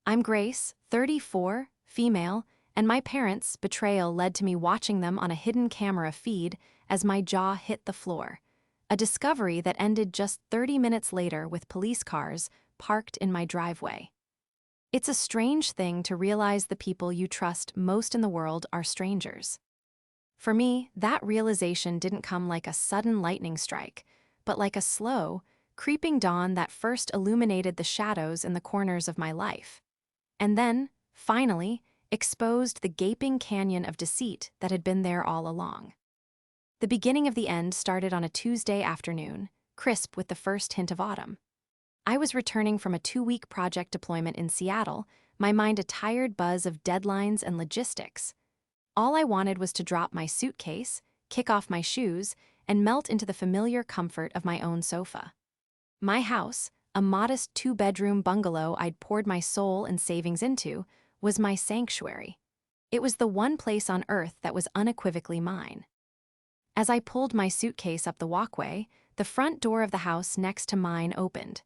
I'm Grace, 34, female, and my parents' betrayal led to me watching them on a hidden camera feed as my jaw hit the floor. A discovery that ended just 30 minutes later with police cars parked in my driveway. It's a strange thing to realize the people you trust most in the world are strangers. For me, that realization didn't come like a sudden lightning strike, but like a slow, creeping dawn that first illuminated the shadows in the corners of my life. And then, finally, exposed the gaping canyon of deceit that had been there all along. The beginning of the end started on a Tuesday afternoon, crisp with the first hint of autumn. I was returning from a 2-week project deployment in Seattle, my mind a tired buzz of deadlines and logistics. All I wanted was to drop my suitcase, kick off my shoes, and melt into the familiar comfort of my own sofa. My house, a modest 2-bedroom bungalow I'd poured my soul and savings into, was my sanctuary. It was the one place on earth that was unequivocally mine. As I pulled my suitcase up the walkway, the front door of the house next to mine opened.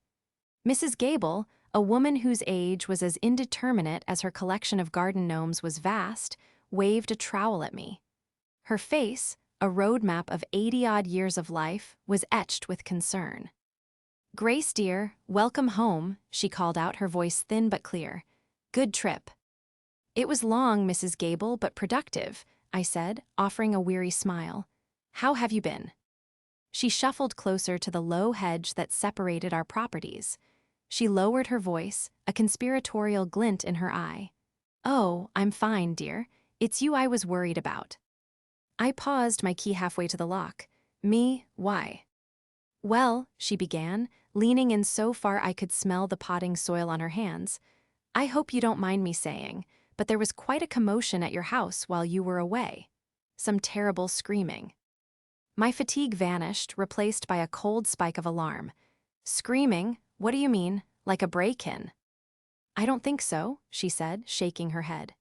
Mrs. Gable, a woman whose age was as indeterminate as her collection of garden gnomes was vast, waved a trowel at me. Her face, a roadmap of 80-odd years of life, was etched with concern. "Grace, dear, welcome home," she called out, her voice thin but clear. "Good trip." "It was long, Mrs. Gable, but productive," I said, offering a weary smile. "How have you been?" She shuffled closer to the low hedge that separated our properties. She lowered her voice, a conspiratorial glint in her eye. "Oh, I'm fine, dear. It's you I was worried about." I paused, my key halfway to the lock. "Me? Why?" "Well," she began, leaning in so far I could smell the potting soil on her hands. "I hope you don't mind me saying, but there was quite a commotion at your house while you were away. Some terrible screaming." My fatigue vanished, replaced by a cold spike of alarm. "Screaming? What do you mean? Like a break-in?" "I don't think so," she said, shaking her head.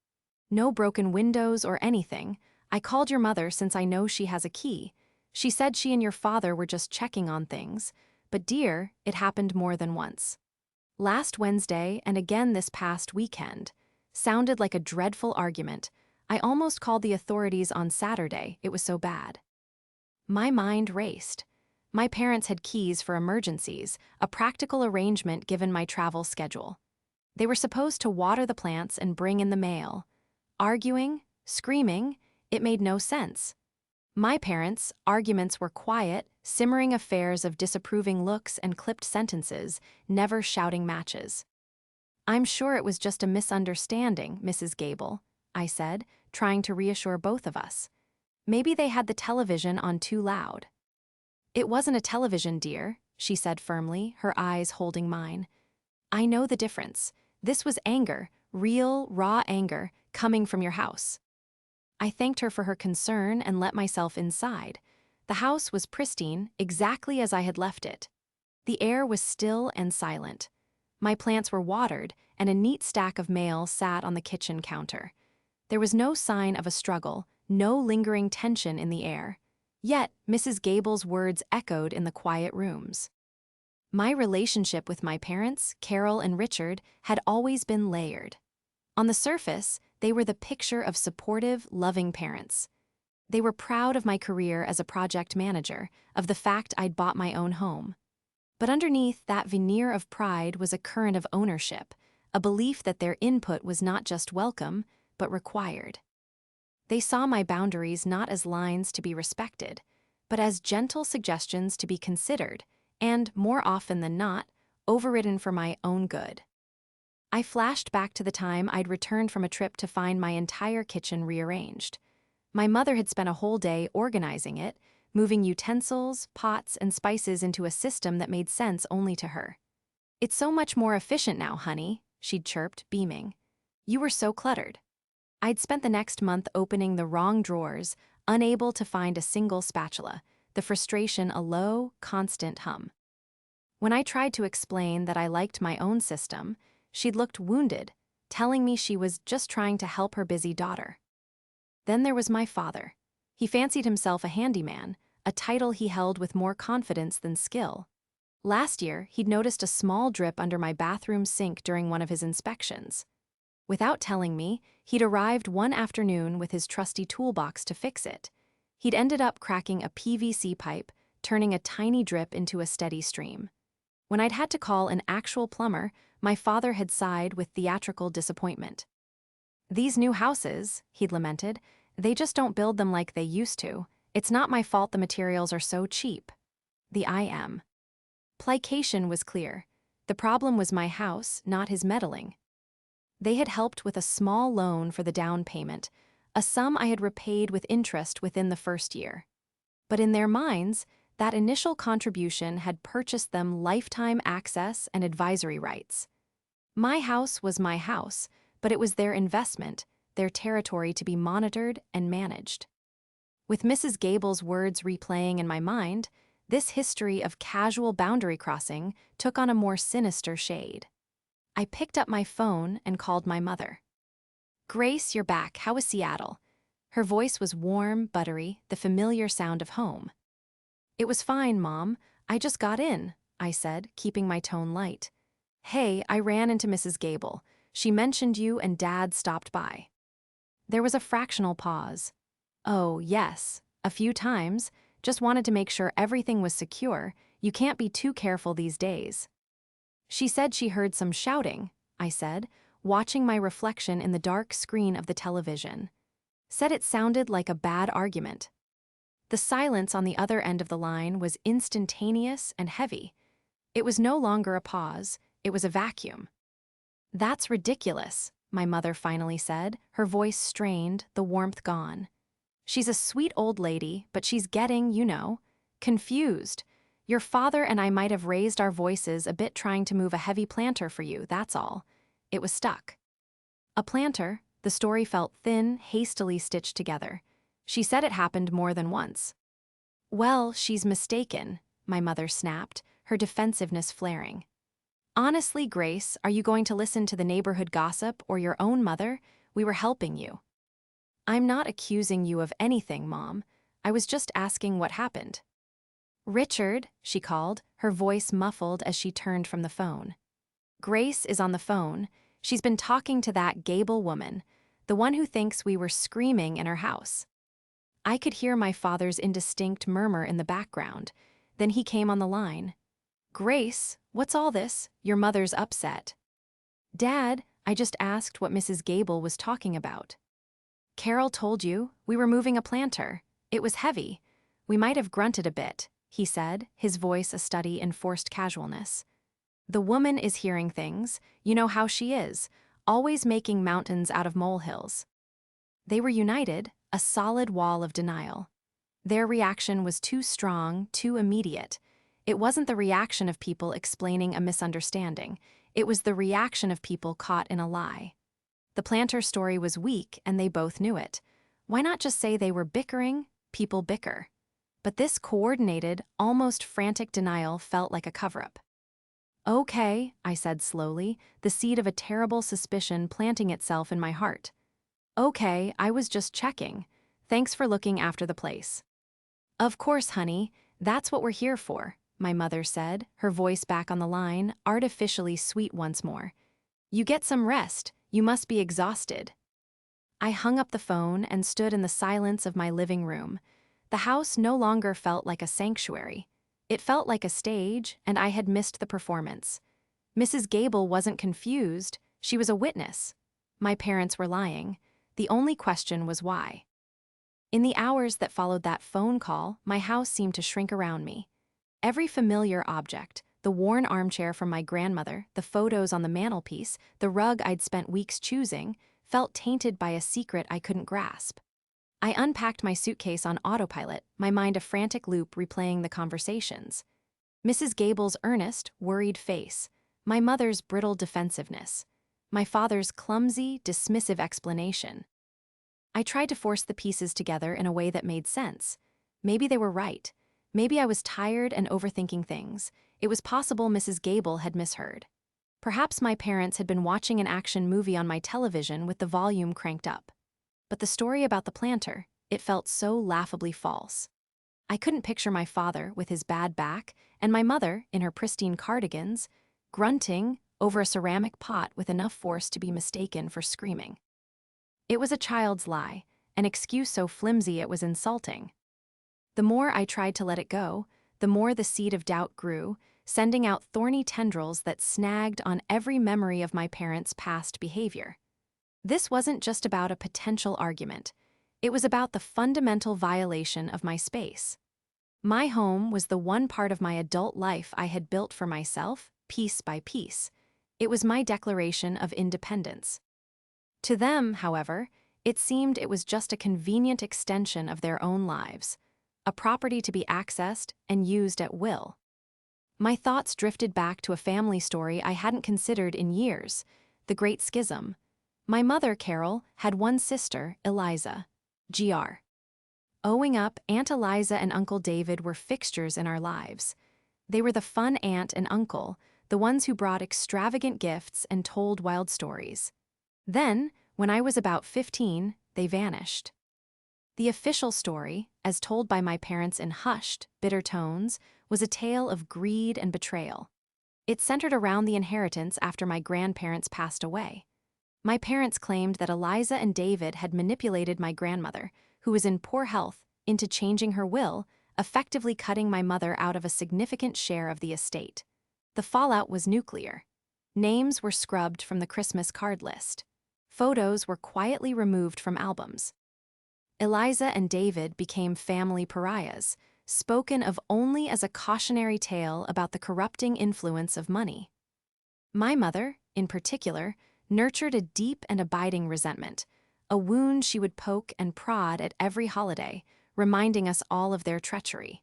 "No broken windows or anything. I called your mother since I know she has a key. She said she and your father were just checking on things. But dear, it happened more than once. Last Wednesday and again this past weekend. Sounded like a dreadful argument. I almost called the authorities on Saturday, it was so bad." My mind raced. My parents had keys for emergencies, a practical arrangement given my travel schedule. They were supposed to water the plants and bring in the mail. Arguing, screaming, it made no sense. My parents' arguments were quiet, simmering affairs of disapproving looks and clipped sentences, never shouting matches. "I'm sure it was just a misunderstanding, Mrs. Gable," I said, trying to reassure both of us. "Maybe they had the television on too loud." "It wasn't a television, dear," she said firmly, her eyes holding mine. "I know the difference. This was anger, real, raw anger, coming from your house." I thanked her for her concern and let myself inside. The house was pristine, exactly as I had left it. The air was still and silent. My plants were watered, and a neat stack of mail sat on the kitchen counter. There was no sign of a struggle, no lingering tension in the air. Yet, Mrs. Gable's words echoed in the quiet rooms. My relationship with my parents, Carol and Richard, had always been layered. On the surface, they were the picture of supportive, loving parents. They were proud of my career as a project manager, of the fact I'd bought my own home. But underneath that veneer of pride was a current of ownership, a belief that their input was not just welcome, but required. They saw my boundaries not as lines to be respected, but as gentle suggestions to be considered, and, more often than not, overridden for my own good. I flashed back to the time I'd returned from a trip to find my entire kitchen rearranged. My mother had spent a whole day organizing it, moving utensils, pots, and spices into a system that made sense only to her. "It's so much more efficient now, honey," she'd chirped, beaming. "You were so cluttered." I'd spent the next month opening the wrong drawers, unable to find a single spatula, the frustration a low, constant hum. When I tried to explain that I liked my own system, she'd looked wounded, telling me she was just trying to help her busy daughter. Then there was my father. He fancied himself a handyman, a title he held with more confidence than skill. Last year, he'd noticed a small drip under my bathroom sink during one of his inspections. Without telling me, he'd arrived one afternoon with his trusty toolbox to fix it. He'd ended up cracking a PVC pipe, turning a tiny drip into a steady stream. When I'd had to call an actual plumber, my father had sighed with theatrical disappointment. "These new houses," he'd lamented, "they just don't build them like they used to. It's not my fault the materials are so cheap." The IM. Plication was clear. The problem was my house, not his meddling. They had helped with a small loan for the down payment, a sum I had repaid with interest within the first year. But in their minds, that initial contribution had purchased them lifetime access and advisory rights. My house was my house, but it was their investment, their territory to be monitored and managed. With Mrs. Gable's words replaying in my mind, this history of casual boundary crossing took on a more sinister shade. I picked up my phone and called my mother. "Grace, you're back. How was Seattle?" Her voice was warm, buttery, the familiar sound of home. "It was fine, Mom. I just got in," I said, keeping my tone light. "Hey, I ran into Mrs. Gable. She mentioned you and Dad stopped by." There was a fractional pause. "Oh, yes, a few times. Just wanted to make sure everything was secure. You can't be too careful these days." "She said she heard some shouting," I said, watching my reflection in the dark screen of the television. "Said it sounded like a bad argument." The silence on the other end of the line was instantaneous and heavy. It was no longer a pause, it was a vacuum. "That's ridiculous," my mother finally said, her voice strained, the warmth gone. "She's a sweet old lady, but she's getting, confused. Your father and I might have raised our voices a bit trying to move a heavy planter for you, that's all." It was stuck. A planter, the story felt thin, hastily stitched together. She said it happened more than once. "Well, she's mistaken," my mother snapped, her defensiveness flaring. "Honestly, Grace, are you going to listen to the neighborhood gossip or your own mother? We were helping you." "I'm not accusing you of anything, Mom. I was just asking what happened." "Richard," she called, her voice muffled as she turned from the phone. "Grace is on the phone. She's been talking to that Gable woman, the one who thinks we were screaming in her house." I could hear my father's indistinct murmur in the background. Then he came on the line. "Grace, what's all this? Your mother's upset." "Dad, I just asked what Mrs. Gable was talking about." "Carol told you, we were moving a planter. It was heavy. We might have grunted a bit," he said, his voice a study in forced casualness. "The woman is hearing things. You know how she is, always making mountains out of molehills." They were united, a solid wall of denial. Their reaction was too strong, too immediate. It wasn't the reaction of people explaining a misunderstanding. It was the reaction of people caught in a lie. The planter story was weak, and they both knew it. Why not just say they were bickering? People bicker. But this coordinated, almost frantic denial felt like a cover-up. "Okay," I said slowly, the seed of a terrible suspicion planting itself in my heart. "Okay, I was just checking. Thanks for looking after the place." "Of course, honey. That's what we're here for," my mother said, her voice back on the line, artificially sweet once more. "You get some rest. You must be exhausted." I hung up the phone and stood in the silence of my living room. The house no longer felt like a sanctuary. It felt like a stage, and I had missed the performance. Mrs. Gable wasn't confused, she was a witness. My parents were lying. The only question was why. In the hours that followed that phone call, my house seemed to shrink around me. Every familiar object, the worn armchair from my grandmother, the photos on the mantelpiece, the rug I'd spent weeks choosing, felt tainted by a secret I couldn't grasp. I unpacked my suitcase on autopilot, my mind a frantic loop replaying the conversations. Mrs. Gable's earnest, worried face, my mother's brittle defensiveness, my father's clumsy, dismissive explanation. I tried to force the pieces together in a way that made sense. Maybe they were right. Maybe I was tired and overthinking things. It was possible Mrs. Gable had misheard. Perhaps my parents had been watching an action movie on my television with the volume cranked up. But the story about the planter, it felt so laughably false. I couldn't picture my father with his bad back and my mother, in her pristine cardigans, grunting over a ceramic pot with enough force to be mistaken for screaming. It was a child's lie, an excuse so flimsy it was insulting. The more I tried to let it go, the more the seed of doubt grew, sending out thorny tendrils that snagged on every memory of my parents' past behavior. This wasn't just about a potential argument. It was about the fundamental violation of my space. My home was the one part of my adult life I had built for myself, piece by piece. It was my declaration of independence. To them, however, it seemed it was just a convenient extension of their own lives, a property to be accessed and used at will. My thoughts drifted back to a family story I hadn't considered in years, the Great Schism. My mother, Carol, had one sister, Eliza, Gr. Owing up, Aunt Eliza and Uncle David were fixtures in our lives. They were the fun aunt and uncle, the ones who brought extravagant gifts and told wild stories. Then, when I was about 15, they vanished. The official story, as told by my parents in hushed, bitter tones, was a tale of greed and betrayal. It centered around the inheritance after my grandparents passed away. My parents claimed that Eliza and David had manipulated my grandmother, who was in poor health, into changing her will, effectively cutting my mother out of a significant share of the estate. The fallout was nuclear. Names were scrubbed from the Christmas card list. Photos were quietly removed from albums. Eliza and David became family pariahs, spoken of only as a cautionary tale about the corrupting influence of money. My mother, in particular, nurtured a deep and abiding resentment, a wound she would poke and prod at every holiday, reminding us all of their treachery.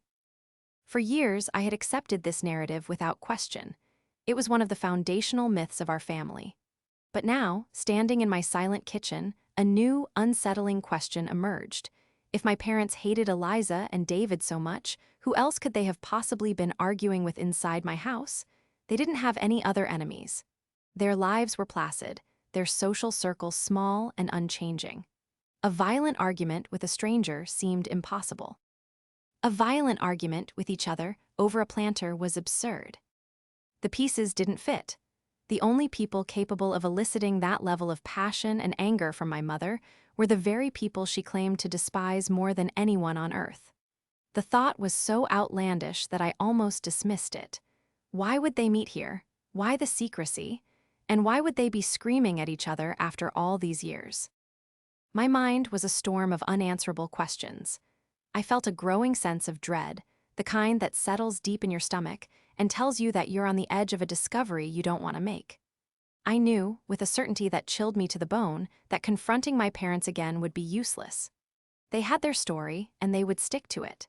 For years, I had accepted this narrative without question. It was one of the foundational myths of our family. But now, standing in my silent kitchen, a new, unsettling question emerged. If my parents hated Eliza and David so much, who else could they have possibly been arguing with inside my house? They didn't have any other enemies. Their lives were placid, their social circles small and unchanging. A violent argument with a stranger seemed impossible. A violent argument with each other over a planter was absurd. The pieces didn't fit. The only people capable of eliciting that level of passion and anger from my mother were the very people she claimed to despise more than anyone on earth. The thought was so outlandish that I almost dismissed it. Why would they meet here? Why the secrecy? And why would they be screaming at each other after all these years? My mind was a storm of unanswerable questions. I felt a growing sense of dread, the kind that settles deep in your stomach and tells you that you're on the edge of a discovery you don't want to make. I knew, with a certainty that chilled me to the bone, that confronting my parents again would be useless. They had their story, and they would stick to it.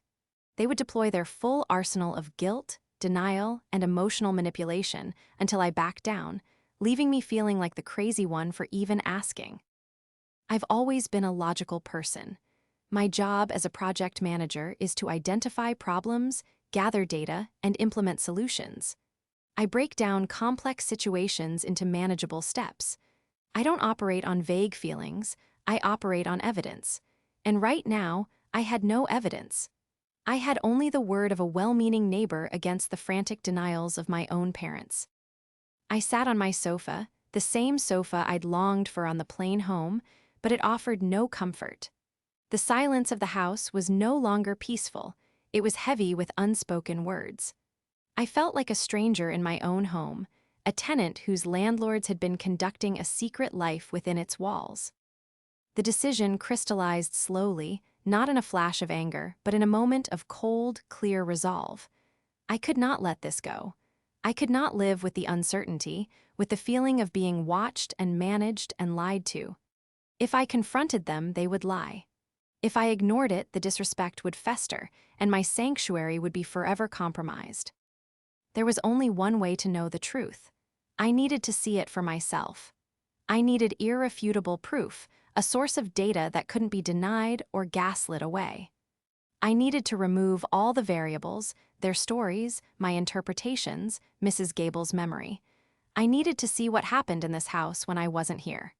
They would deploy their full arsenal of guilt, denial, and emotional manipulation until I backed down, leaving me feeling like the crazy one for even asking. I've always been a logical person. My job as a project manager is to identify problems, gather data, and implement solutions. I break down complex situations into manageable steps. I don't operate on vague feelings, I operate on evidence. And right now, I had no evidence. I had only the word of a well-meaning neighbor against the frantic denials of my own parents. I sat on my sofa, the same sofa I'd longed for on the plane home, but it offered no comfort. The silence of the house was no longer peaceful, it was heavy with unspoken words. I felt like a stranger in my own home, a tenant whose landlords had been conducting a secret life within its walls. The decision crystallized slowly, not in a flash of anger, but in a moment of cold, clear resolve. I could not let this go. I could not live with the uncertainty, with the feeling of being watched and managed and lied to. If I confronted them, they would lie. If I ignored it, the disrespect would fester, and my sanctuary would be forever compromised. There was only one way to know the truth. I needed to see it for myself. I needed irrefutable proof, a source of data that couldn't be denied or gaslit away. I needed to remove all the variables, their stories, my interpretations, Mrs. Gable's memory. I needed to see what happened in this house when I wasn't here.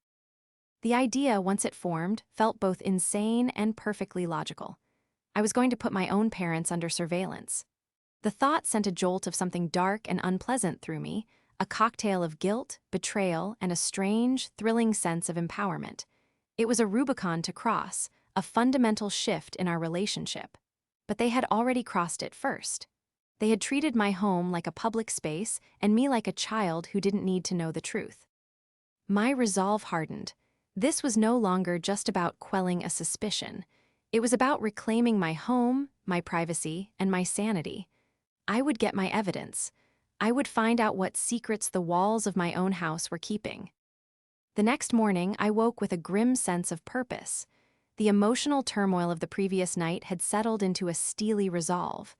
The idea, once it formed, felt both insane and perfectly logical. I was going to put my own parents under surveillance. The thought sent a jolt of something dark and unpleasant through me, a cocktail of guilt, betrayal, and a strange, thrilling sense of empowerment. It was a Rubicon to cross, a fundamental shift in our relationship. But they had already crossed it first. They had treated my home like a public space and me like a child who didn't need to know the truth. My resolve hardened. This was no longer just about quelling a suspicion. It was about reclaiming my home, my privacy, and my sanity. I would get my evidence. I would find out what secrets the walls of my own house were keeping. The next morning, I woke with a grim sense of purpose. The emotional turmoil of the previous night had settled into a steely resolve.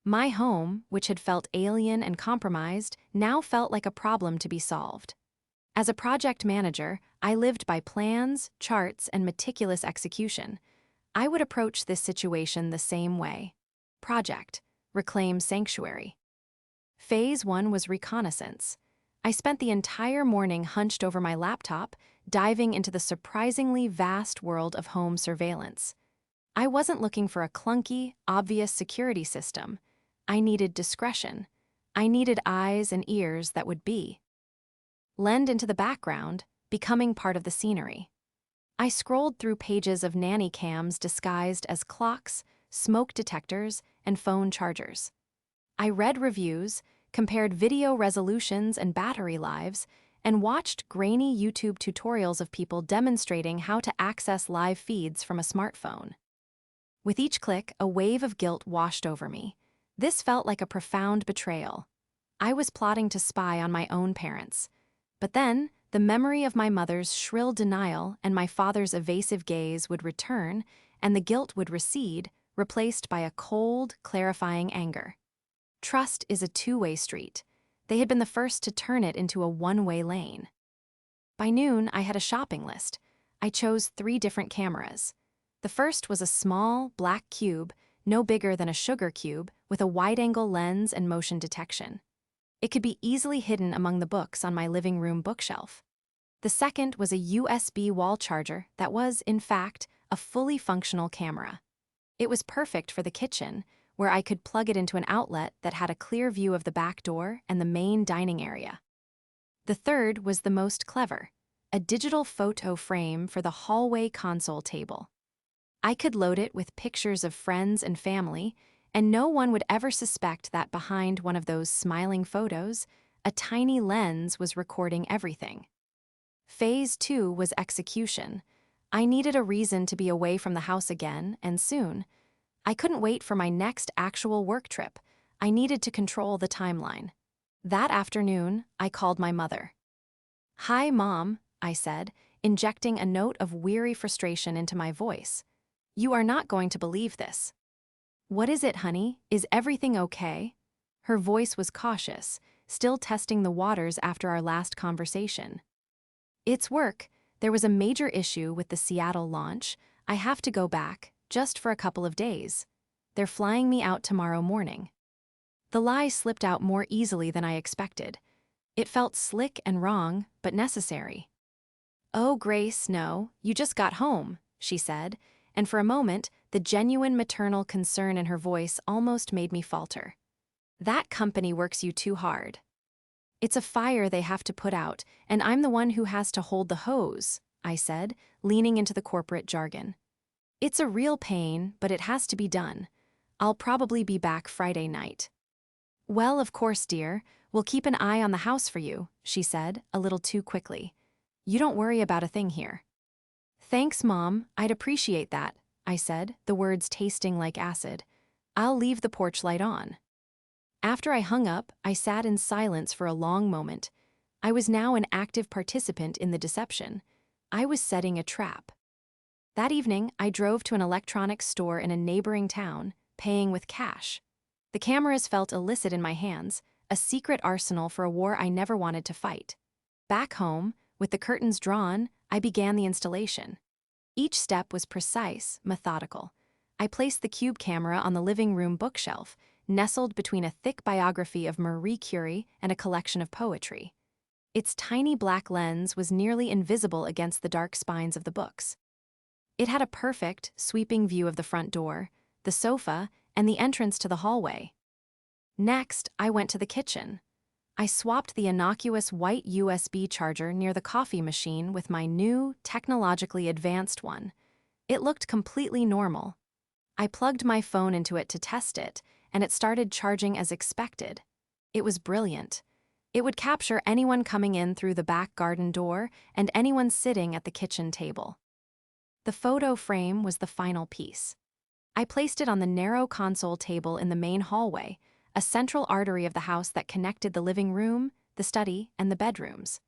My home, which had felt alien and compromised, now felt like a problem to be solved. As a project manager, I lived by plans, charts, and meticulous execution. I would approach this situation the same way. Project: reclaim sanctuary. Phase 1 was reconnaissance. I spent the entire morning hunched over my laptop, diving into the surprisingly vast world of home surveillance. I wasn't looking for a clunky, obvious security system. I needed discretion. I needed eyes and ears that would blend into the background, becoming part of the scenery. I scrolled through pages of nanny cams disguised as clocks, smoke detectors, and phone chargers. I read reviews, compared video resolutions and battery lives, and watched grainy YouTube tutorials of people demonstrating how to access live feeds from a smartphone. With each click, a wave of guilt washed over me. This felt like a profound betrayal. I was plotting to spy on my own parents. But then, the memory of my mother's shrill denial and my father's evasive gaze would return, and the guilt would recede, replaced by a cold, clarifying anger. Trust is a two-way street. They had been the first to turn it into a one-way lane. By noon, I had a shopping list. I chose 3 different cameras. The first was a small, black cube, no bigger than a sugar cube, with a wide-angle lens and motion detection. It could be easily hidden among the books on my living room bookshelf. The second was a USB wall charger that was, in fact, a fully functional camera. It was perfect for the kitchen, where I could plug it into an outlet that had a clear view of the back door and the main dining area. The third was the most clever, a digital photo frame for the hallway console table. I could load it with pictures of friends and family, and no one would ever suspect that behind one of those smiling photos, a tiny lens was recording everything. Phase 2 was execution. I needed a reason to be away from the house again, and soon. I couldn't wait for my next actual work trip. I needed to control the timeline. That afternoon, I called my mother. "Hi, Mom," I said, injecting a note of weary frustration into my voice. "You are not going to believe this." "What is it, honey? Is everything okay?" Her voice was cautious, still testing the waters after our last conversation. "It's work. There was a major issue with the Seattle launch. I have to go back, just for a couple of days. They're flying me out tomorrow morning." The lie slipped out more easily than I expected. It felt slick and wrong, but necessary. "Oh, Grace, no, you just got home," she said, and for a moment, the genuine maternal concern in her voice almost made me falter. "That company works you too hard. It's a fire they have to put out, and I'm the one who has to hold the hose," I said, leaning into the corporate jargon. "It's a real pain, but it has to be done. I'll probably be back Friday night." "Well, of course, dear. We'll keep an eye on the house for you," she said, a little too quickly. "You don't worry about a thing here." "Thanks, Mom. I'd appreciate that," I said, the words tasting like acid. "I'll leave the porch light on." After I hung up, I sat in silence for a long moment. I was now an active participant in the deception. I was setting a trap. That evening, I drove to an electronics store in a neighboring town, paying with cash. The cameras felt illicit in my hands, a secret arsenal for a war I never wanted to fight. Back home, with the curtains drawn, I began the installation. Each step was precise, methodical. I placed the cube camera on the living room bookshelf, nestled between a thick biography of Marie Curie and a collection of poetry. Its tiny black lens was nearly invisible against the dark spines of the books. It had a perfect, sweeping view of the front door, the sofa, and the entrance to the hallway. Next, I went to the kitchen. I swapped the innocuous white USB charger near the coffee machine with my new, technologically advanced one. It looked completely normal. I plugged my phone into it to test it, and it started charging as expected. It was brilliant. It would capture anyone coming in through the back garden door and anyone sitting at the kitchen table. The photo frame was the final piece. I placed it on the narrow console table in the main hallway, a central artery of the house that connected the living room, the study, and the bedrooms.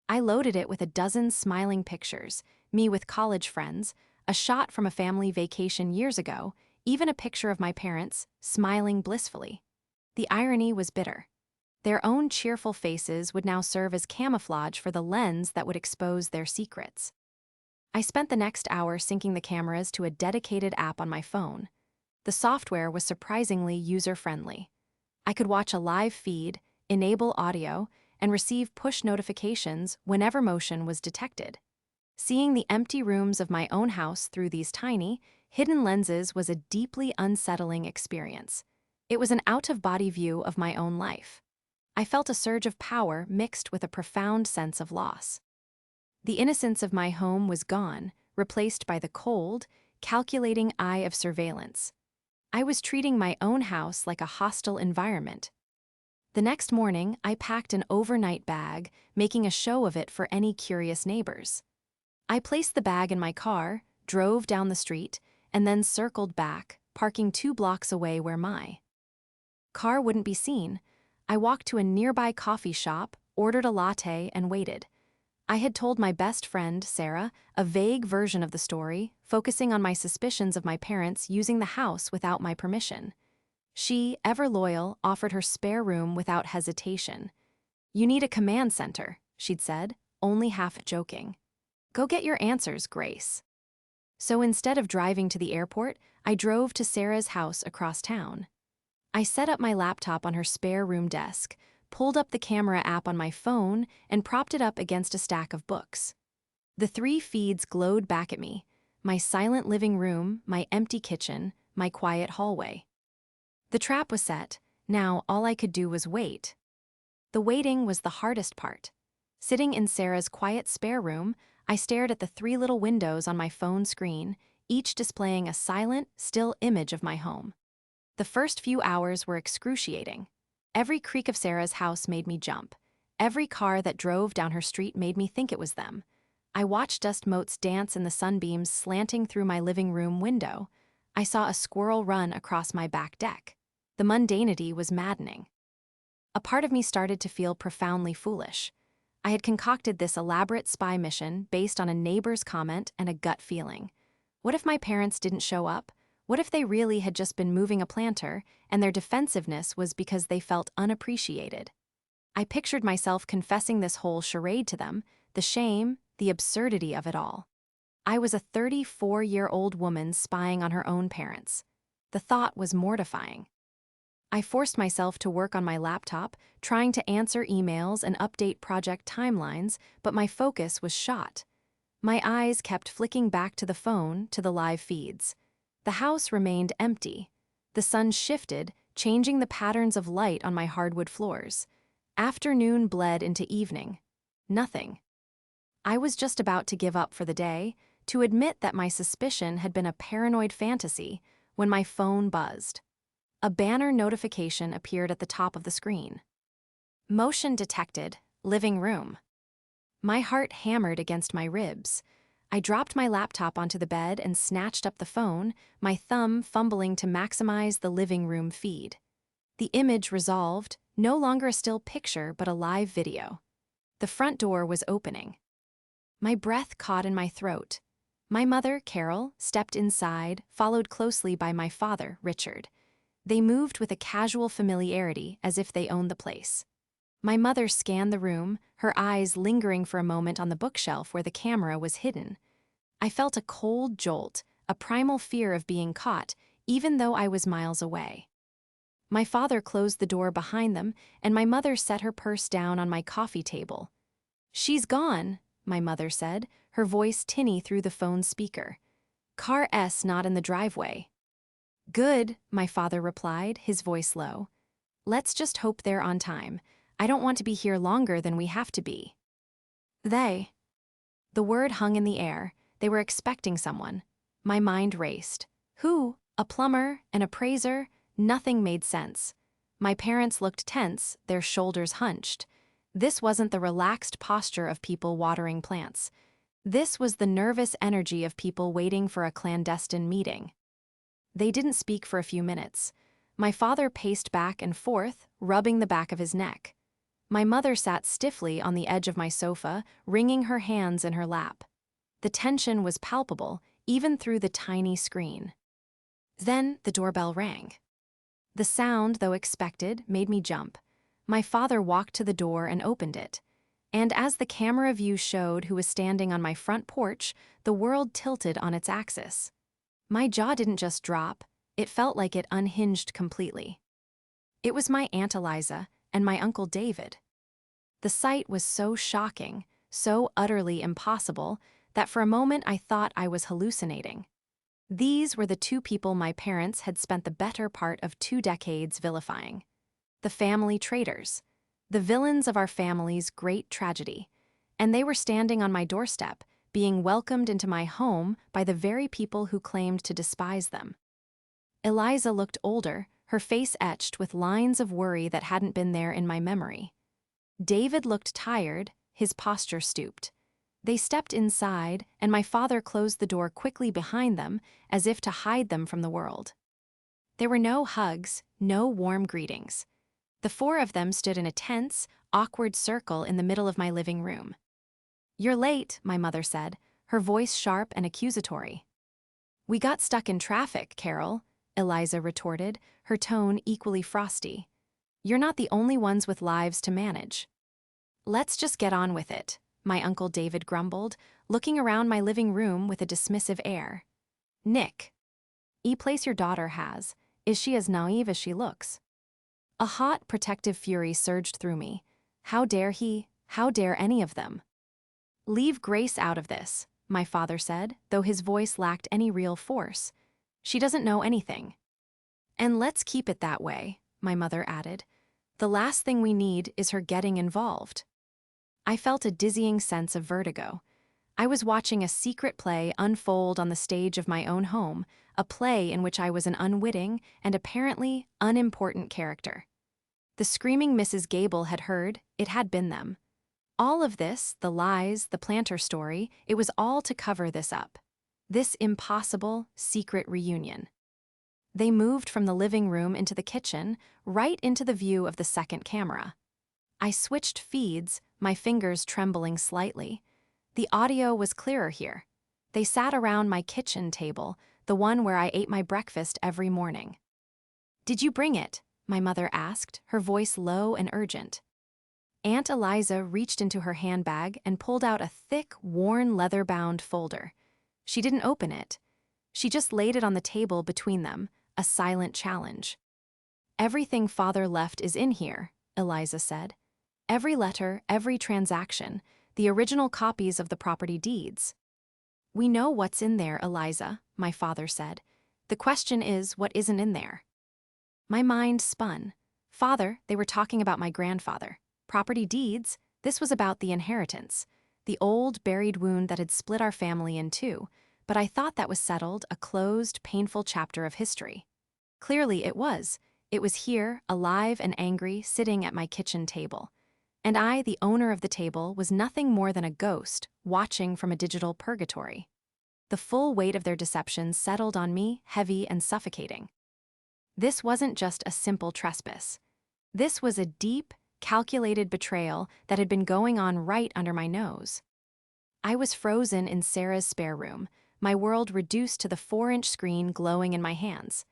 I loaded it with a dozen smiling pictures, me with college friends, a shot from a family vacation years ago, even a picture of my parents, smiling blissfully. The irony was bitter. Their own cheerful faces would now serve as camouflage for the lens that would expose their secrets. I spent the next hour syncing the cameras to a dedicated app on my phone. The software was surprisingly user-friendly. I could watch a live feed, enable audio, and receive push notifications whenever motion was detected. Seeing the empty rooms of my own house through these tiny, hidden lenses was a deeply unsettling experience. It was an out-of-body view of my own life. I felt a surge of power mixed with a profound sense of loss. The innocence of my home was gone, replaced by the cold, calculating eye of surveillance. I was treating my own house like a hostile environment. The next morning, I packed an overnight bag, making a show of it for any curious neighbors. I placed the bag in my car, drove down the street, and then circled back, parking 2 blocks away where my car wouldn't be seen. I walked to a nearby coffee shop, ordered a latte, and waited. I had told my best friend, Sarah, a vague version of the story, focusing on my suspicions of my parents using the house without my permission. She, ever loyal, offered her spare room without hesitation. "You need a command center," she'd said, only half joking. "Go get your answers, Grace." So instead of driving to the airport, I drove to Sarah's house across town. I set up my laptop on her spare room desk, pulled up the camera app on my phone, and propped it up against a stack of books. The 3 feeds glowed back at me: my silent living room, my empty kitchen, my quiet hallway. The trap was set. Now all I could do was wait. The waiting was the hardest part. Sitting in Sarah's quiet spare room, I stared at the 3 little windows on my phone screen, each displaying a silent, still image of my home. The first few hours were excruciating. Every creak of Sarah's house made me jump. Every car that drove down her street made me think it was them. I watched dust motes dance in the sunbeams slanting through my living room window. I saw a squirrel run across my back deck. The mundanity was maddening. A part of me started to feel profoundly foolish. I had concocted this elaborate spy mission based on a neighbor's comment and a gut feeling. What if my parents didn't show up? What if they really had just been moving a planter, and their defensiveness was because they felt unappreciated? I pictured myself confessing this whole charade to them, the shame, the absurdity of it all. I was a 34-year-old woman spying on her own parents. The thought was mortifying. I forced myself to work on my laptop, trying to answer emails and update project timelines, but my focus was shot. My eyes kept flicking back to the phone, to the live feeds. The house remained empty. The sun shifted, changing the patterns of light on my hardwood floors. Afternoon bled into evening. Nothing. I was just about to give up for the day, to admit that my suspicion had been a paranoid fantasy, when my phone buzzed. A banner notification appeared at the top of the screen. Motion detected, living room. My heart hammered against my ribs. I dropped my laptop onto the bed and snatched up the phone, my thumb fumbling to maximize the living room feed. The image resolved, no longer a still picture but a live video. The front door was opening. My breath caught in my throat. My mother, Carol, stepped inside, followed closely by my father, Richard. They moved with a casual familiarity, as if they owned the place. My mother scanned the room, her eyes lingering for a moment on the bookshelf where the camera was hidden. I felt a cold jolt, a primal fear of being caught, even though I was miles away. My father closed the door behind them, and my mother set her purse down on my coffee table. "She's gone," my mother said, her voice tinny through the phone speaker. "Car S not in the driveway." Good, my father replied, his voice low. Let's just hope they're on time. I don't want to be here longer than we have to be. They. The word hung in the air. They were expecting someone. My mind raced. Who? A plumber? An appraiser? Nothing made sense. My parents looked tense, their shoulders hunched. This wasn't the relaxed posture of people watering plants. This was the nervous energy of people waiting for a clandestine meeting. They didn't speak for a few minutes. My father paced back and forth, rubbing the back of his neck. My mother sat stiffly on the edge of my sofa, wringing her hands in her lap. The tension was palpable, even through the tiny screen. Then the doorbell rang. The sound, though expected, made me jump. My father walked to the door and opened it. And as the camera view showed who was standing on my front porch, the world tilted on its axis. My jaw didn't just drop, it felt like it unhinged completely. It was my Aunt Eliza and my Uncle David. The sight was so shocking, so utterly impossible, that for a moment I thought I was hallucinating. These were the two people my parents had spent the better part of 2 decades vilifying. The family traitors, the villains of our family's great tragedy. And they were standing on my doorstep, being welcomed into my home by the very people who claimed to despise them. Eliza looked older, her face etched with lines of worry that hadn't been there in my memory. David looked tired, his posture stooped. They stepped inside, and my father closed the door quickly behind them, as if to hide them from the world. There were no hugs, no warm greetings. The 4 of them stood in a tense, awkward circle in the middle of my living room. "You're late," my mother said, her voice sharp and accusatory. "We got stuck in traffic, Carol," Eliza retorted, her tone equally frosty. "You're not the only ones with lives to manage." "Let's just get on with it," my Uncle David grumbled, looking around my living room with a dismissive air. "Nick, place your daughter has. Is she as naive as she looks?" A hot, protective fury surged through me. How dare he? How dare any of them? "Leave Grace out of this," my father said, though his voice lacked any real force. "She doesn't know anything." "And let's keep it that way," my mother added. "The last thing we need is her getting involved." I felt a dizzying sense of vertigo. I was watching a secret play unfold on the stage of my own home, a play in which I was an unwitting and apparently unimportant character. The screaming Mrs. Gable had heard, it had been them. All of this, the lies, the planter story, it was all to cover this up. This impossible, secret reunion. They moved from the living room into the kitchen, right into the view of the second camera. I switched feeds, my fingers trembling slightly. The audio was clearer here. They sat around my kitchen table, the one where I ate my breakfast every morning. "Did you bring it?" my mother asked, her voice low and urgent. Aunt Eliza reached into her handbag and pulled out a thick, worn leather-bound folder. She didn't open it. She just laid it on the table between them, a silent challenge. "Everything Father left is in here," Eliza said. "Every letter, every transaction, the original copies of the property deeds." "We know what's in there, Eliza," my father said. "The question is, what isn't in there?" My mind spun. Father, they were talking about my grandfather. Property deeds, this was about the inheritance. The old, buried wound that had split our family in two, but I thought that was settled, a closed, painful chapter of history. Clearly it was. It was here, alive and angry, sitting at my kitchen table. And I, the owner of the table, was nothing more than a ghost, watching from a digital purgatory. The full weight of their deceptions settled on me, heavy and suffocating. This wasn't just a simple trespass. This was a deep, calculated betrayal that had been going on right under my nose. I was frozen in Sarah's spare room, my world reduced to the 4-inch screen glowing in my hands.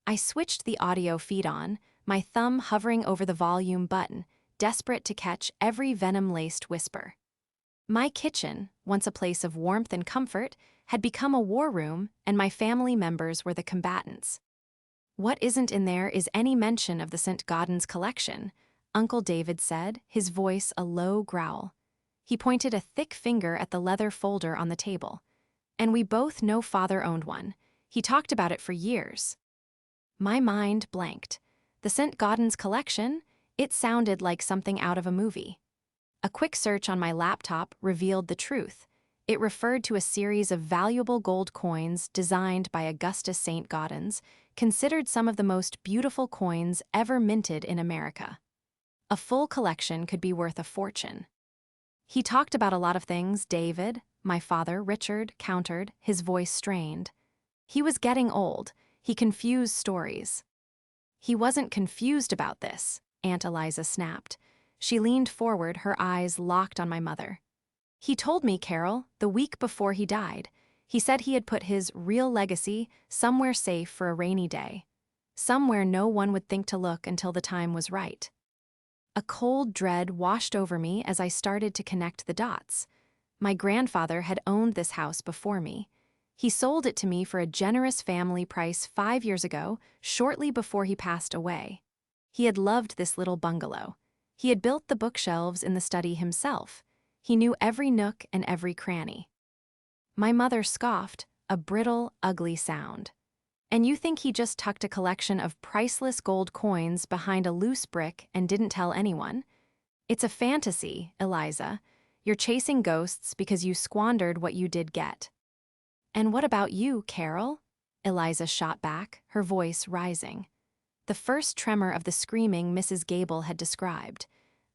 I switched the audio feed on, my thumb hovering over the volume button, desperate to catch every venom-laced whisper. My kitchen, once a place of warmth and comfort, had become a war room, and my family members were the combatants. "What isn't in there is any mention of the St. Gaudens collection," Uncle David said, his voice a low growl. He pointed a thick finger at the leather folder on the table. "And we both know Father owned one. He talked about it for years." My mind blanked. The St. Gaudens collection? It sounded like something out of a movie. A quick search on my laptop revealed the truth. It referred to a series of valuable gold coins designed by Augustus St. Gaudens, considered some of the most beautiful coins ever minted in America. A full collection could be worth a fortune. He talked about a lot of things, David, my father, Richard, countered, his voice strained. He was getting old. He confused stories. He wasn't confused about this, Aunt Eliza snapped. She leaned forward, her eyes locked on my mother. He told me, Carol, the week before he died. He said he had put his real legacy somewhere safe for a rainy day. Somewhere no one would think to look until the time was right. A cold dread washed over me as I started to connect the dots. My grandfather had owned this house before me. He sold it to me for a generous family price 5 years ago, shortly before he passed away. He had loved this little bungalow. He had built the bookshelves in the study himself. He knew every nook and every cranny. My mother scoffed, a brittle, ugly sound. And you think he just tucked a collection of priceless gold coins behind a loose brick and didn't tell anyone? It's a fantasy, Eliza. You're chasing ghosts because you squandered what you did get. And what about you, Carol? Eliza shot back, her voice rising. The first tremor of the screaming Mrs. Gable had described.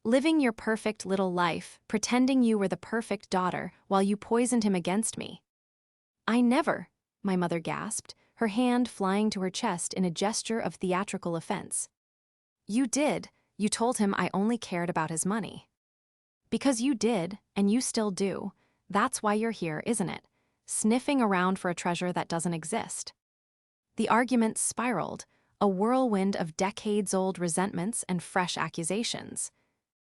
Living your perfect little life, pretending you were the perfect daughter while you poisoned him against me. I never, my mother gasped, her hand flying to her chest in a gesture of theatrical offense. You did. You told him I only cared about his money. Because you did, and you still do. That's why you're here, isn't it? Sniffing around for a treasure that doesn't exist. The argument spiraled, a whirlwind of decades-old resentments and fresh accusations.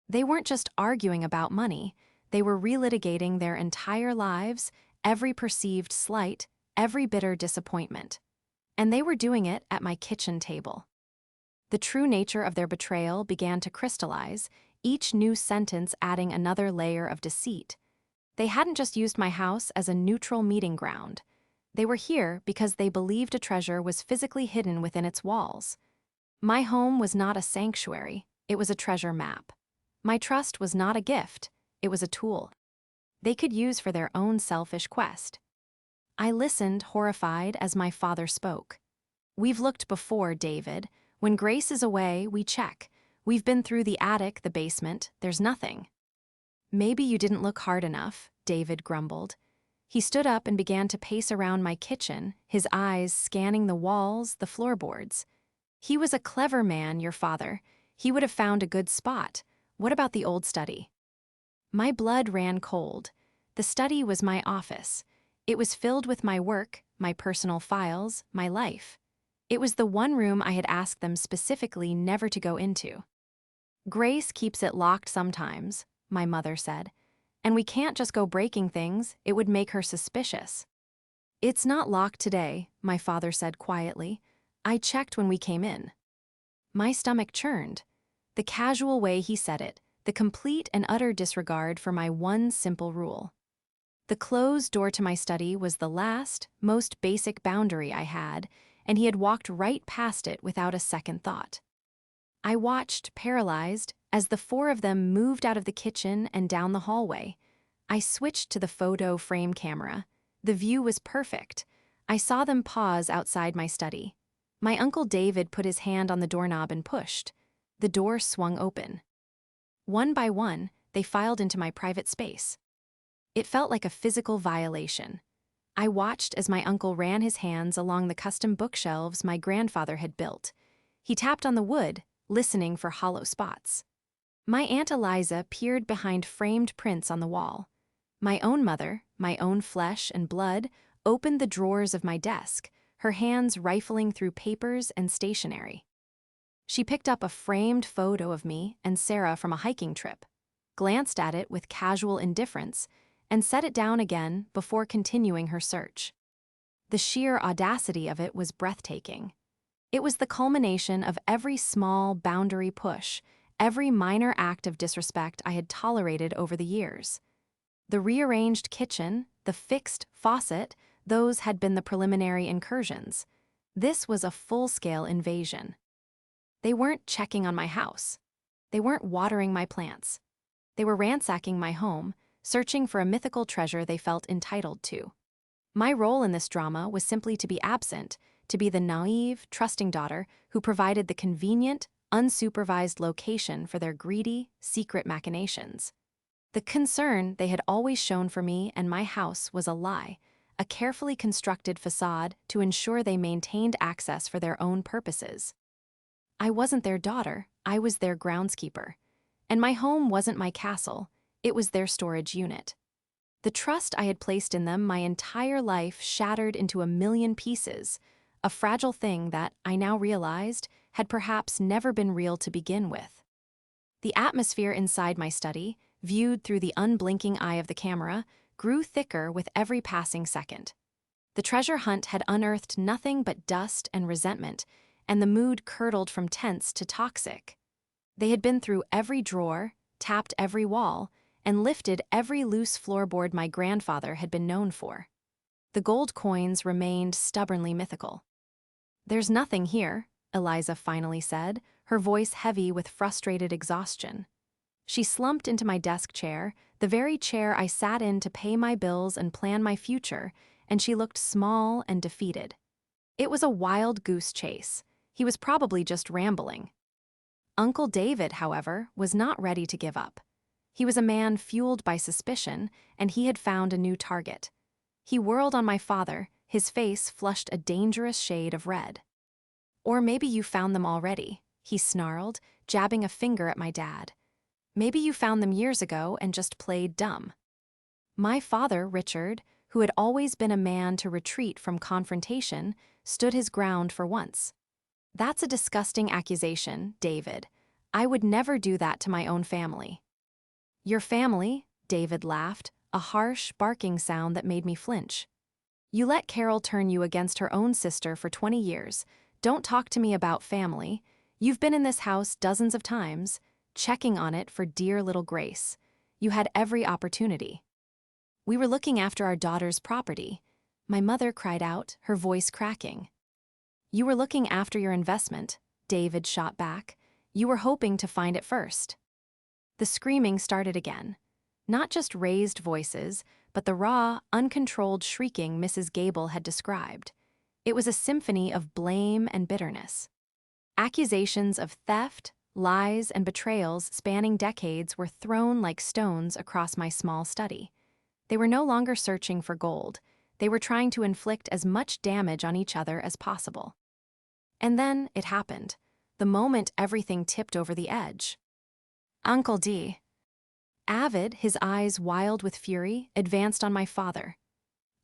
They weren't just arguing about money, they were relitigating their entire lives, every perceived slight, every bitter disappointment. And they were doing it at my kitchen table. The true nature of their betrayal began to crystallize, each new sentence adding another layer of deceit. They hadn't just used my house as a neutral meeting ground. They were here because they believed a treasure was physically hidden within its walls. My home was not a sanctuary, it was a treasure map. My trust was not a gift, it was a tool they could use for their own selfish quest. I listened, horrified, as my father spoke. We've looked before, David. When Grace is away, we check. We've been through the attic, the basement, there's nothing. Maybe you didn't look hard enough, David grumbled. He stood up and began to pace around my kitchen, his eyes scanning the walls, the floorboards. He was a clever man, your father. He would have found a good spot. What about the old study? My blood ran cold. The study was my office. It was filled with my work, my personal files, my life. It was the one room I had asked them specifically never to go into. Grace keeps it locked sometimes, my mother said. And we can't just go breaking things, it would make her suspicious. It's not locked today, my father said quietly. I checked when we came in. My stomach churned. The casual way he said it, the complete and utter disregard for my one simple rule. The closed door to my study was the last, most basic boundary I had, and he had walked right past it without a second thought. I watched, paralyzed, as the four of them moved out of the kitchen and down the hallway. I switched to the photo frame camera. The view was perfect. I saw them pause outside my study. My Uncle David put his hand on the doorknob and pushed. The door swung open. One by one, they filed into my private space. It felt like a physical violation. I watched as my uncle ran his hands along the custom bookshelves my grandfather had built. He tapped on the wood, listening for hollow spots. My Aunt Eliza peered behind framed prints on the wall. My own mother, my own flesh and blood, opened the drawers of my desk, her hands rifling through papers and stationery. She picked up a framed photo of me and Sarah from a hiking trip, glanced at it with casual indifference, and set it down again before continuing her search. The sheer audacity of it was breathtaking. It was the culmination of every small boundary push, every minor act of disrespect I had tolerated over the years. The rearranged kitchen, the fixed faucet, those had been the preliminary incursions. This was a full-scale invasion. They weren't checking on my house. They weren't watering my plants. They were ransacking my home, searching for a mythical treasure they felt entitled to. My role in this drama was simply to be absent, to be the naive, trusting daughter who provided the convenient, unsupervised location for their greedy, secret machinations. The concern they had always shown for me and my house was a lie, a carefully constructed facade to ensure they maintained access for their own purposes. I wasn't their daughter, I was their groundskeeper. And my home wasn't my castle, it was their storage unit. The trust I had placed in them my entire life shattered into a million pieces, a fragile thing that, I now realized, had perhaps never been real to begin with. The atmosphere inside my study, viewed through the unblinking eye of the camera, grew thicker with every passing second. The treasure hunt had unearthed nothing but dust and resentment, and the mood curdled from tense to toxic. They had been through every drawer, tapped every wall, and lifted every loose floorboard my grandfather had been known for. The gold coins remained stubbornly mythical. "There's nothing here," Eliza finally said, her voice heavy with frustrated exhaustion. She slumped into my desk chair, the very chair I sat in to pay my bills and plan my future, and she looked small and defeated. It was a wild goose chase. He was probably just rambling. Uncle David, however, was not ready to give up. He was a man fueled by suspicion, and he had found a new target. He whirled on my father, his face flushed a dangerous shade of red. "Or maybe you found them already," he snarled, jabbing a finger at my dad. "Maybe you found them years ago and just played dumb." My father, Richard, who had always been a man to retreat from confrontation, stood his ground for once. "That's a disgusting accusation, David. I would never do that to my own family." "Your family?" David laughed, a harsh, barking sound that made me flinch. "You let Carol turn you against her own sister for 20 years. Don't talk to me about family. You've been in this house dozens of times, checking on it for dear little Grace. You had every opportunity." "We were looking after our daughter's property," my mother cried out, her voice cracking. "You were looking after your investment," David shot back. "You were hoping to find it first." The screaming started again. Not just raised voices, but the raw, uncontrolled shrieking Mrs. Gable had described. It was a symphony of blame and bitterness. Accusations of theft, lies, and betrayals spanning decades were thrown like stones across my small study. They were no longer searching for gold. They were trying to inflict as much damage on each other as possible. And then it happened, the moment everything tipped over the edge. "Uncle D." Avid, his eyes wild with fury, advanced on my father.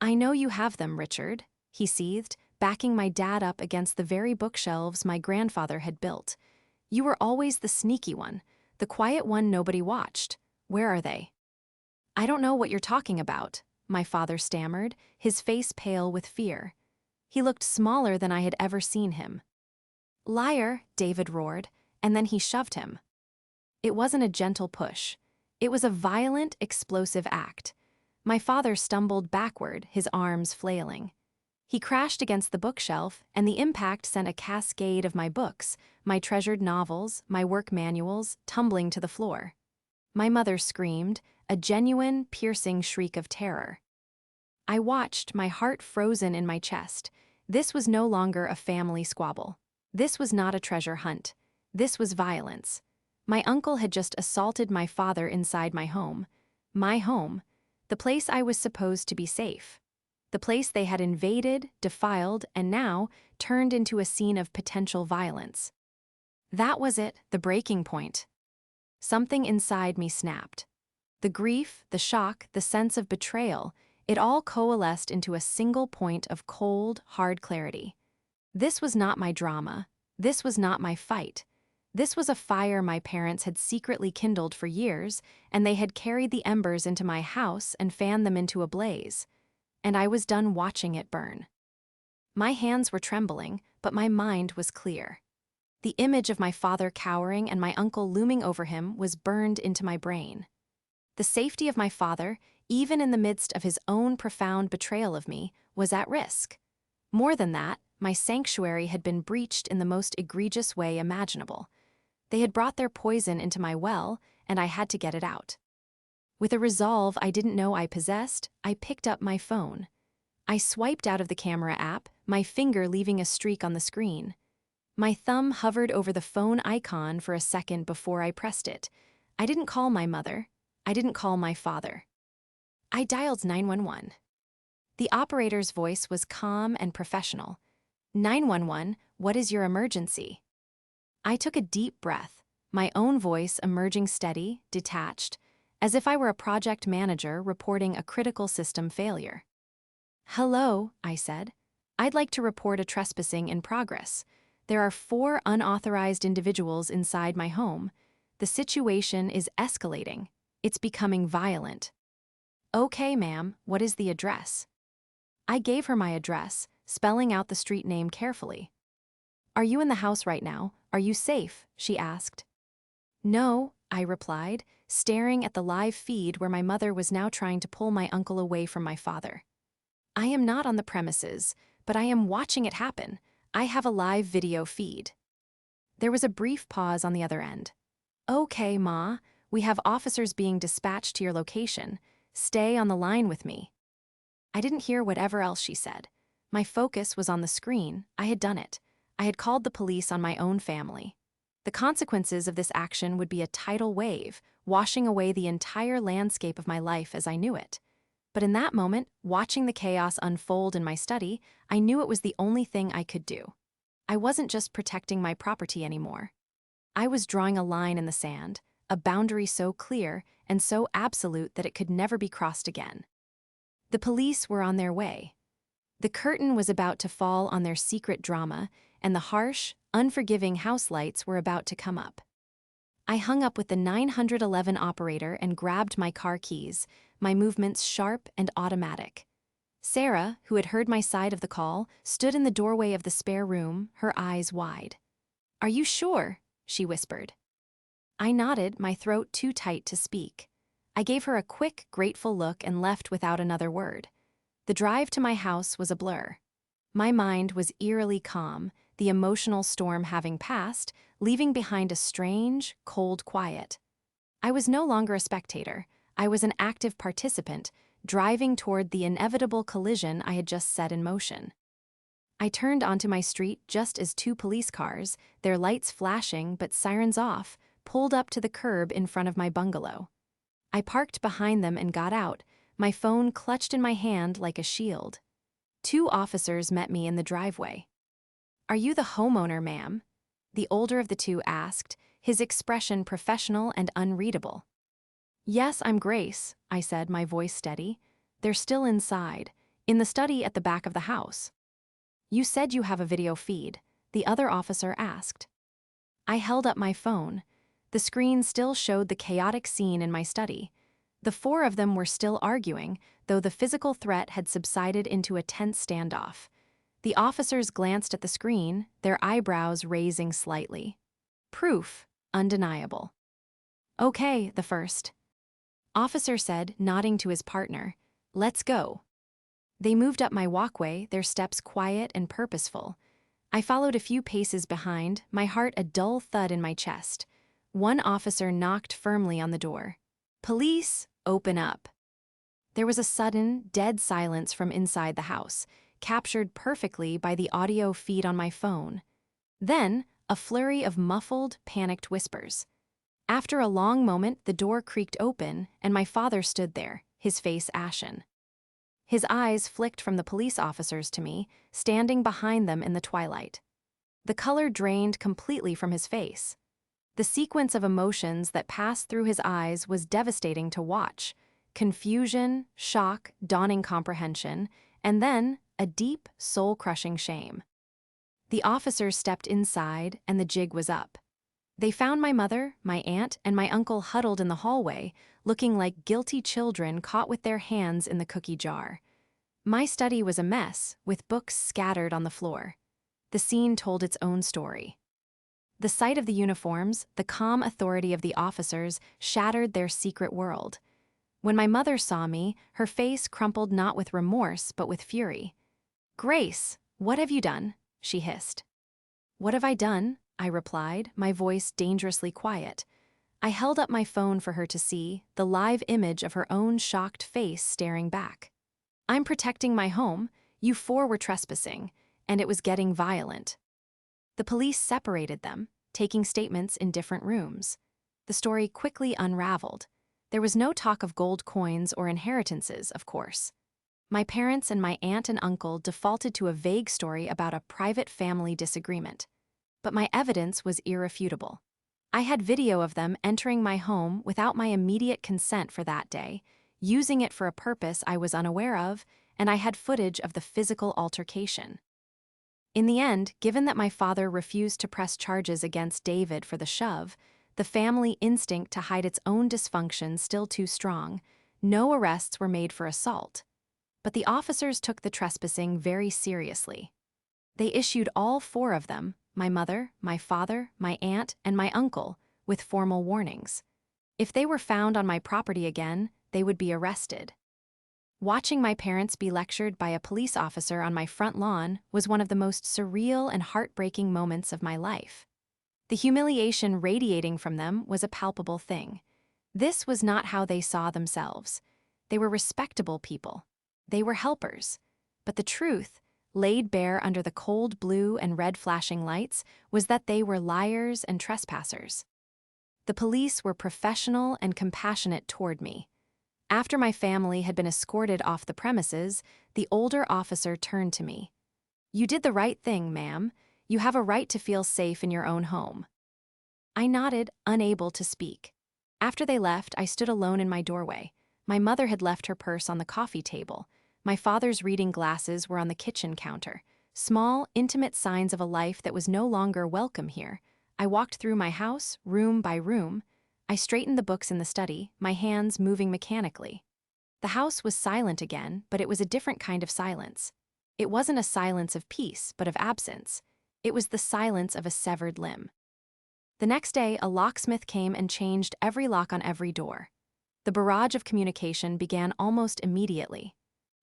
"I know you have them, Richard," he seethed, backing my dad up against the very bookshelves my grandfather had built. "You were always the sneaky one, the quiet one nobody watched. Where are they?" "I don't know what you're talking about," my father stammered, his face pale with fear. He looked smaller than I had ever seen him. "Liar," David roared, and then he shoved him. It wasn't a gentle push. It was a violent, explosive act. My father stumbled backward, his arms flailing. He crashed against the bookshelf, and the impact sent a cascade of my books, my treasured novels, my work manuals, tumbling to the floor. My mother screamed, a genuine, piercing shriek of terror. I watched, my heart frozen in my chest. This was no longer a family squabble. This was not a treasure hunt. This was violence. My uncle had just assaulted my father inside my home, the place I was supposed to be safe, the place they had invaded, defiled, and now turned into a scene of potential violence. That was it, the breaking point. Something inside me snapped. The grief, the shock, the sense of betrayal, it all coalesced into a single point of cold, hard clarity. This was not my drama. This was not my fight. This was a fire my parents had secretly kindled for years, and they had carried the embers into my house and fanned them into a blaze. And I was done watching it burn. My hands were trembling, but my mind was clear. The image of my father cowering and my uncle looming over him was burned into my brain. The safety of my father, even in the midst of his own profound betrayal of me, was at risk. More than that, my sanctuary had been breached in the most egregious way imaginable. They had brought their poison into my well, and I had to get it out. With a resolve I didn't know I possessed, I picked up my phone. I swiped out of the camera app, my finger leaving a streak on the screen. My thumb hovered over the phone icon for a second before I pressed it. I didn't call my mother. I didn't call my father. I dialed 911. The operator's voice was calm and professional. 911, what is your emergency? I took a deep breath, my own voice emerging steady, detached, as if I were a project manager reporting a critical system failure. Hello, I said. I'd like to report a trespassing in progress. There are 4 unauthorized individuals inside my home. The situation is escalating. It's becoming violent. Okay, ma'am, what is the address? I gave her my address, spelling out the street name carefully. Are you in the house right now? Are you safe? She asked. No, I replied, staring at the live feed where my mother was now trying to pull my uncle away from my father. I am not on the premises, but I am watching it happen. I have a live video feed. There was a brief pause on the other end. Okay, Ma, we have officers being dispatched to your location. Stay on the line with me. I didn't hear whatever else she said. My focus was on the screen. I had done it. I had called the police on my own family. The consequences of this action would be a tidal wave, washing away the entire landscape of my life as I knew it. But in that moment, watching the chaos unfold in my study, I knew it was the only thing I could do. I wasn't just protecting my property anymore. I was drawing a line in the sand, a boundary so clear and so absolute that it could never be crossed again. The police were on their way. The curtain was about to fall on their secret drama, and the harsh, unforgiving house lights were about to come up. I hung up with the 911 operator and grabbed my car keys, my movements sharp and automatic. Sarah, who had heard my side of the call, stood in the doorway of the spare room, her eyes wide. "Are you sure?" she whispered. I nodded, my throat too tight to speak. I gave her a quick, grateful look and left without another word. The drive to my house was a blur. My mind was eerily calm, the emotional storm having passed, leaving behind a strange, cold quiet. I was no longer a spectator. I was an active participant, driving toward the inevitable collision I had just set in motion. I turned onto my street just as 2 police cars, their lights flashing but sirens off, pulled up to the curb in front of my bungalow. I parked behind them and got out, my phone clutched in my hand like a shield. 2 officers met me in the driveway. "Are you the homeowner, ma'am?" the older of the 2 asked, his expression professional and unreadable. "Yes, I'm Grace," I said, my voice steady. "They're still inside, in the study at the back of the house." "You said you have a video feed," the other officer asked. I held up my phone. The screen still showed the chaotic scene in my study. The 4 of them were still arguing, though the physical threat had subsided into a tense standoff. The officers glanced at the screen, their eyebrows raising slightly. Proof, undeniable. "Okay," the first officer said, nodding to his partner. "Let's go." They moved up my walkway, their steps quiet and purposeful. I followed a few paces behind, my heart a dull thud in my chest. One officer knocked firmly on the door. "Police, open up." There was a sudden, dead silence from inside the house, captured perfectly by the audio feed on my phone. Then, a flurry of muffled, panicked whispers. After a long moment, the door creaked open, and my father stood there, his face ashen. His eyes flicked from the police officers to me, standing behind them in the twilight. The color drained completely from his face. The sequence of emotions that passed through his eyes was devastating to watch. Confusion, shock, dawning comprehension, and then a deep, soul-crushing shame. The officers stepped inside, and the jig was up. They found my mother, my aunt, and my uncle huddled in the hallway, looking like guilty children caught with their hands in the cookie jar. My study was a mess, with books scattered on the floor. The scene told its own story. The sight of the uniforms, the calm authority of the officers, shattered their secret world. When my mother saw me, her face crumpled not with remorse but with fury. "Grace, what have you done?" she hissed. "What have I done?" I replied, my voice dangerously quiet. I held up my phone for her to see, the live image of her own shocked face staring back. "I'm protecting my home. You four were trespassing, and it was getting violent." The police separated them, taking statements in different rooms. The story quickly unraveled. There was no talk of gold coins or inheritances, of course. My parents and my aunt and uncle defaulted to a vague story about a private family disagreement. But my evidence was irrefutable. I had video of them entering my home without my immediate consent for that day, using it for a purpose I was unaware of, and I had footage of the physical altercation. In the end, given that my father refused to press charges against David for the shove, the family instinct to hide its own dysfunction still too strong, no arrests were made for assault. But the officers took the trespassing very seriously. They issued all four of them, my mother, my father, my aunt, and my uncle, with formal warnings. If they were found on my property again, they would be arrested. Watching my parents be lectured by a police officer on my front lawn was one of the most surreal and heartbreaking moments of my life. The humiliation radiating from them was a palpable thing. This was not how they saw themselves. They were respectable people. They were helpers. But the truth, laid bare under the cold blue and red flashing lights, was that they were liars and trespassers. The police were professional and compassionate toward me. After my family had been escorted off the premises, the older officer turned to me. "You did the right thing, ma'am. You have a right to feel safe in your own home." I nodded, unable to speak. After they left, I stood alone in my doorway. My mother had left her purse on the coffee table. My father's reading glasses were on the kitchen counter. Small, intimate signs of a life that was no longer welcome here. I walked through my house, room by room. I straightened the books in the study, my hands moving mechanically. The house was silent again, but it was a different kind of silence. It wasn't a silence of peace, but of absence. It was the silence of a severed limb. The next day, a locksmith came and changed every lock on every door. The barrage of communication began almost immediately.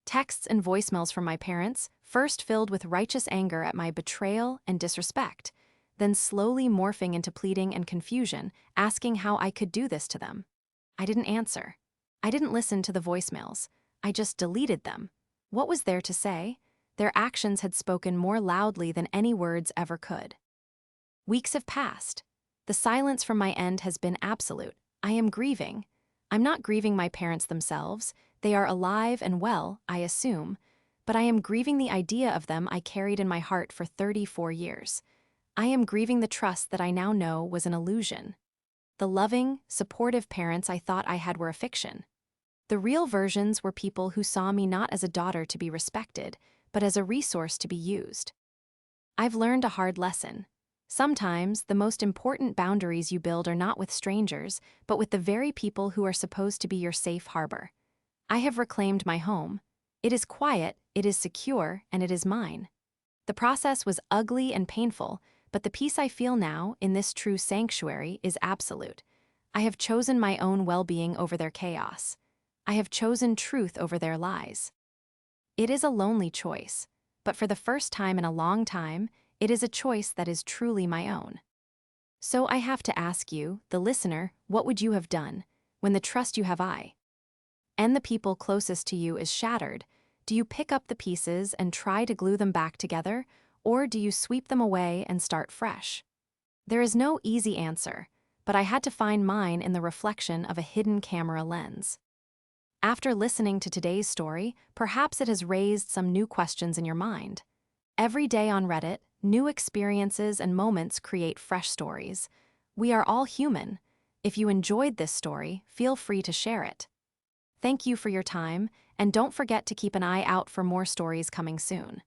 Texts and voicemails from my parents, first filled with righteous anger at my betrayal and disrespect, then slowly morphing into pleading and confusion, asking how I could do this to them. I didn't answer. I didn't listen to the voicemails. I just deleted them. What was there to say? Their actions had spoken more loudly than any words ever could. Weeks have passed. The silence from my end has been absolute. I am grieving. I'm not grieving my parents themselves. They are alive and well, I assume, but I am grieving the idea of them I carried in my heart for 34 years. I am grieving the trust that I now know was an illusion. The loving, supportive parents I thought I had were a fiction. The real versions were people who saw me not as a daughter to be respected, but as a resource to be used. I've learned a hard lesson. Sometimes, the most important boundaries you build are not with strangers, but with the very people who are supposed to be your safe harbor. I have reclaimed my home. It is quiet, it is secure, and it is mine. The process was ugly and painful, but the peace I feel now, in this true sanctuary, is absolute. I have chosen my own well-being over their chaos. I have chosen truth over their lies. It is a lonely choice, but for the first time in a long time, it is a choice that is truly my own. So I have to ask you, the listener, what would you have done, when the trust you have and the people closest to you is shattered? Do you pick up the pieces and try to glue them back together, or do you sweep them away and start fresh? There is no easy answer, but I had to find mine in the reflection of a hidden camera lens. After listening to today's story, perhaps it has raised some new questions in your mind. Every day on Reddit, new experiences and moments create fresh stories. We are all human. If you enjoyed this story, feel free to share it. Thank you for your time, and don't forget to keep an eye out for more stories coming soon.